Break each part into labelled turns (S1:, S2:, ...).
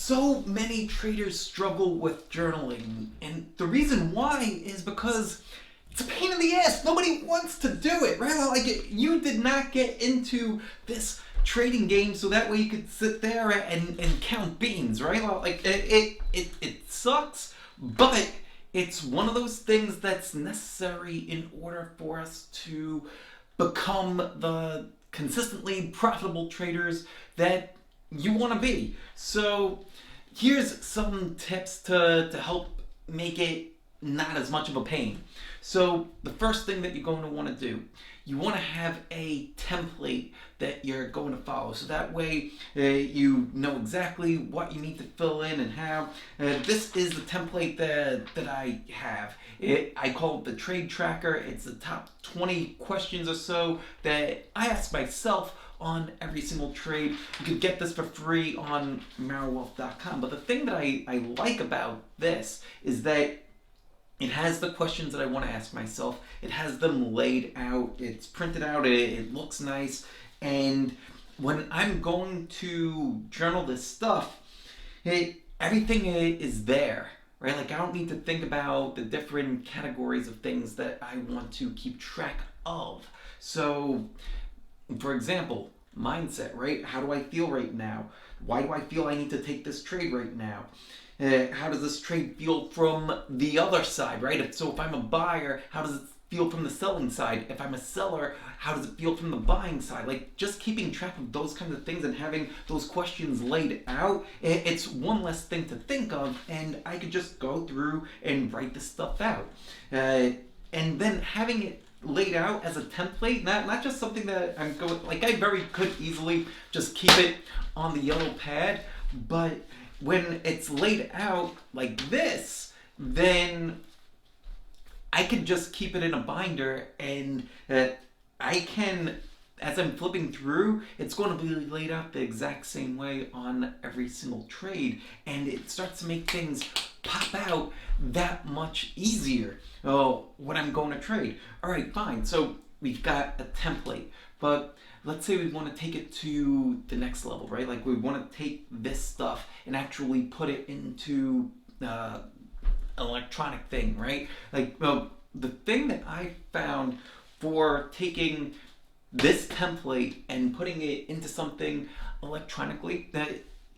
S1: so many traders struggle with journaling, and the reason why is because it's a pain in the ass. Nobody wants to do it, right? Like, you did not get into this trading game so that way you could sit there and count beans, right? Like, it sucks, but it's one of those things that's necessary in order for us to become the consistently profitable traders that you want to be. So here's some tips to help make it not as much of a pain. So the first thing that you're going to want to do, you want to have a template that you're going to follow. So that way you know exactly what you need to fill in and how. This is the template that I have. I call it the trade tracker. It's the top 20 questions or so that I ask myself on every single trade. You could get this for free on MarrowWealth.com. But the thing that I like about this is that it has the questions that I want to ask myself. It has them laid out. It's printed out. It looks nice. And when I'm going to journal this stuff, everything is there, right? Like, I don't need to think about the different categories of things that I want to keep track of. So, for example, mindset, right? How do I feel right now? Why do I feel I need to take this trade right now? How does this trade feel from the other side, right? So if I'm a buyer, how does it feel from the selling side? If I'm a seller, how does it feel from the buying side? Like, just keeping track of those kinds of things and having those questions laid out, it's one less thing to think of, and I could just go through and write this stuff out. And then having it laid out as a template, not just something that I'm going, like, I very could easily just keep it on the yellow pad, but when it's laid out like this, then I can just keep it in a binder, and I can, as I'm flipping through, it's going to be laid out the exact same way on every single trade, and it starts to make things pop out that much easier when I'm going to trade. All right, fine. So we've got a template, but let's say we want to take it to the next level, right? Like, we want to take this stuff and actually put it into an electronic thing, right? Like, the thing that I found for taking this template and putting it into something electronically, that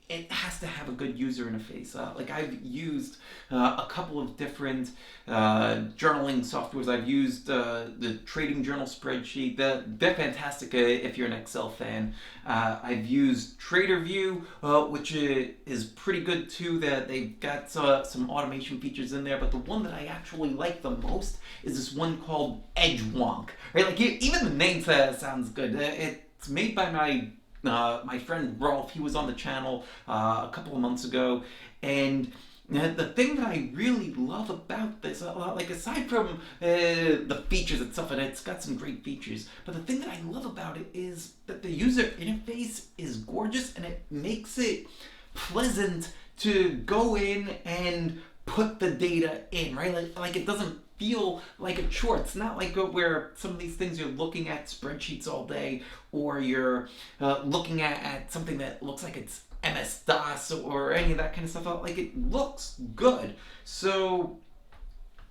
S1: it has to have a good user interface. Like, I've used a couple of different journaling softwares. I've used the Trading Journal spreadsheet. They're fantastic if you're an Excel fan. I've used TraderView, which is pretty good too. That they've got some automation features in there. But the one that I actually like the most is this one called EdgeWonk. Right? Like, even the name sounds good. It's made by my friend Rolf. He was on the channel a couple of months ago, and the thing that I really love about this, like, aside from the features itself, and it's got some great features, but the thing that I love about it is that the user interface is gorgeous, and it makes it pleasant to go in and put the data in, right? Like it doesn't feel like a chore. It's not like where some of these things you're looking at spreadsheets all day, or you're looking at something that looks like it's MS-DOS or any of that kind of stuff. Like, it looks good. So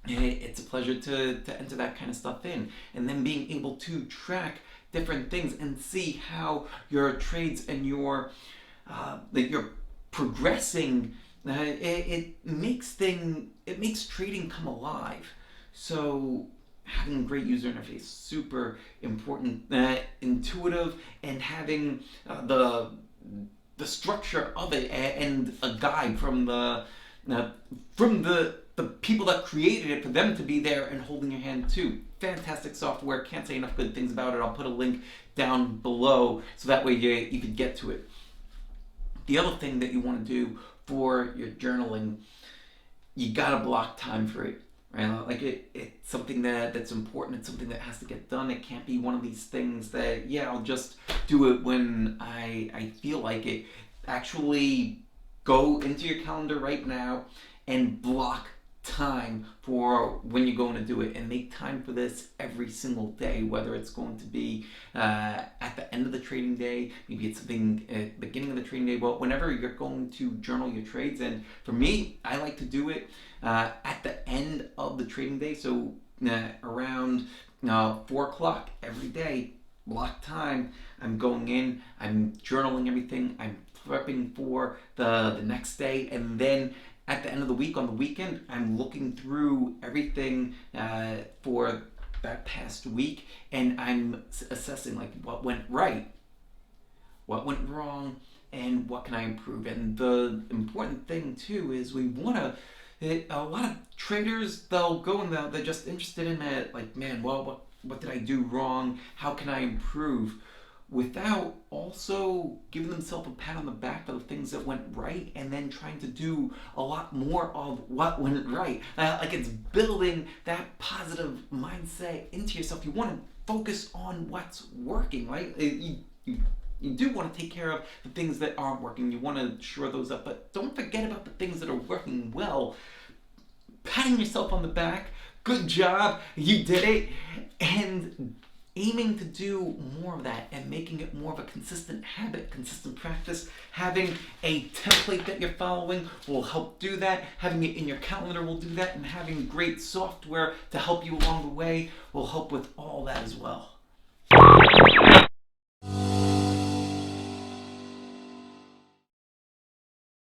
S1: it's a pleasure to enter that kind of stuff in, and then being able to track different things and see how your trades and your that you're progressing. It makes trading come alive. So having a great user interface, super important, intuitive, and having the structure of it and a guide from the people that created it, for them to be there and holding your hand too. Fantastic software. Can't say enough good things about it. I'll put a link down below so that way you can get to it. The other thing that you want to do for your journaling, you gotta block time for it. Right? Like, it's something that's important. It's something that has to get done. It can't be one of these things that, I'll just do it when I feel like it. Actually go into your calendar right now and block time for when you're going to do it, and make time for this every single day, whether it's going to be at the end of the trading day, maybe it's something at the beginning of the trading day, but whenever you're going to journal your trades. And for me, I like to do it at the end of the trading day, so around 4 o'clock every day, block time, I'm going in, I'm journaling everything, I'm prepping for the next day, and then at the end of the week, on the weekend, I'm looking through everything for that past week, and I'm assessing like what went right, what went wrong, and what can I improve. And the important thing too is we want to, a lot of traders, they'll go and they're just interested in that, like, man, well, what did I do wrong? How can I improve? Without also giving themselves a pat on the back for the things that went right, and then trying to do a lot more of what went right. Like, it's building that positive mindset into yourself. You want to focus on what's working, right? You do want to take care of the things that aren't working. You want to shore those up, but don't forget about the things that are working well. Patting yourself on the back, good job, you did it, and aiming to do more of that and making it more of a consistent habit, consistent practice. Having a template that you're following will help do that. Having it in your calendar will do that, and having great software to help you along the way will help with all that as well.